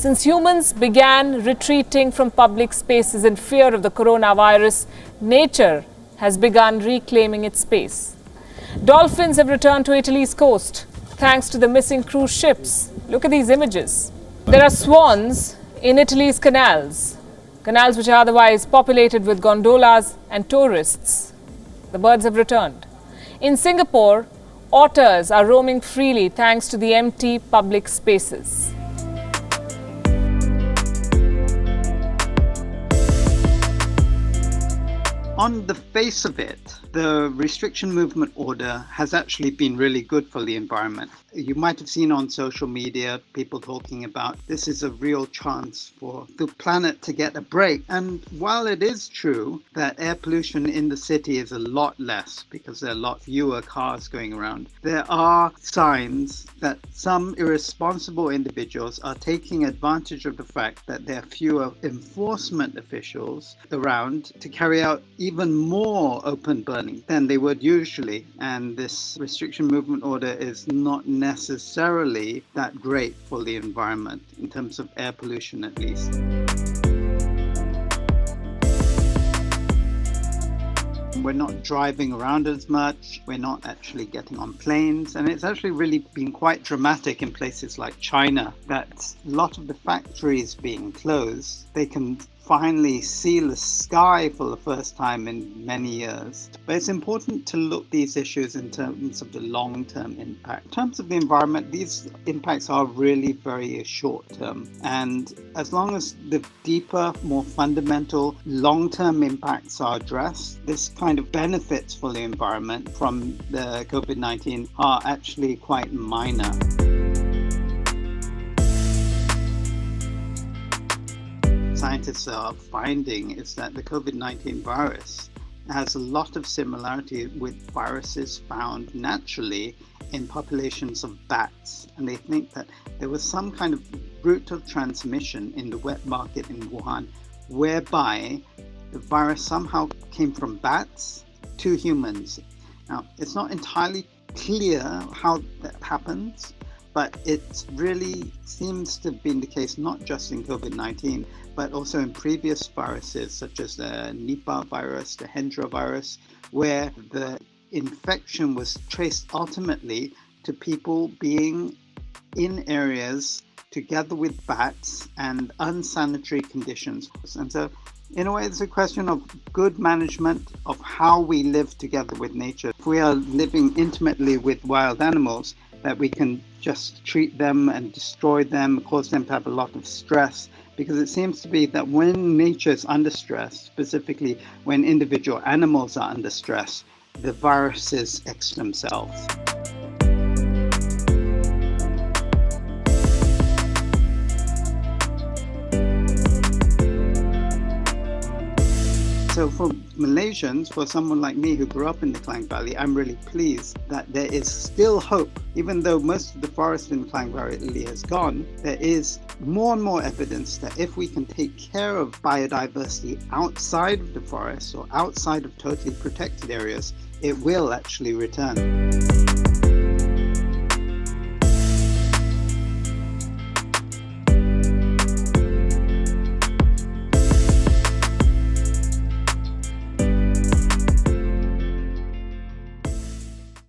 Since humans began retreating from public spaces in fear of the coronavirus, nature has begun reclaiming its space. Dolphins have returned to Italy's coast thanks to the missing cruise ships. Look at these images. There are swans in Italy's canals which are otherwise populated with gondolas and tourists. The birds have returned. In Singapore, otters are roaming freely thanks to the empty public spaces. On the face of it, the restriction movement order has actually been really good for the environment. You might have seen on social media people talking about this is a real chance for the planet to get a break. And while it is true that air pollution in the city is a lot less because there are a lot fewer cars going around, there are signs that some irresponsible individuals are taking advantage of the fact that there are fewer enforcement officials around to carry out even more open burning than they would usually. And this restriction movement order is not necessarily that great for the environment in terms of air pollution, at least. We're not driving around as much, we're not actually getting on planes, and it's actually really been quite dramatic in places like China that a lot of the factories being closed, they can finally see the sky for the first time in many years. But it's important to look at these issues in terms of the long-term impact. In terms of the environment, these impacts are really very short-term. And as long as the deeper, more fundamental, long-term impacts are addressed, this kind of benefits for the environment from the COVID-19 are actually quite minor. Scientists are finding is that the COVID-19 virus has a lot of similarity with viruses found naturally in populations of bats. And they think that there was some kind of route of transmission in the wet market in Wuhan, whereby the virus somehow came from bats to humans. Now, it's not entirely clear how that happens, but it really seems to have been the case not just in COVID-19, but also in previous viruses such as the Nipah virus, the Hendra virus, where the infection was traced ultimately to people being in areas together with bats and unsanitary conditions. And so, in a way, it's a question of good management of how we live together with nature. If we are living intimately with wild animals, that we can just treat them and destroy them, cause them to have a lot of stress, because it seems to be that when nature is under stress, specifically when individual animals are under stress, the viruses X themselves. So for Malaysians, for someone like me who grew up in the Klang Valley, I'm really pleased that there is still hope. Even though most of the forest in the Klang Valley has gone, there is more and more evidence that if we can take care of biodiversity outside of the forest or outside of totally protected areas, it will actually return.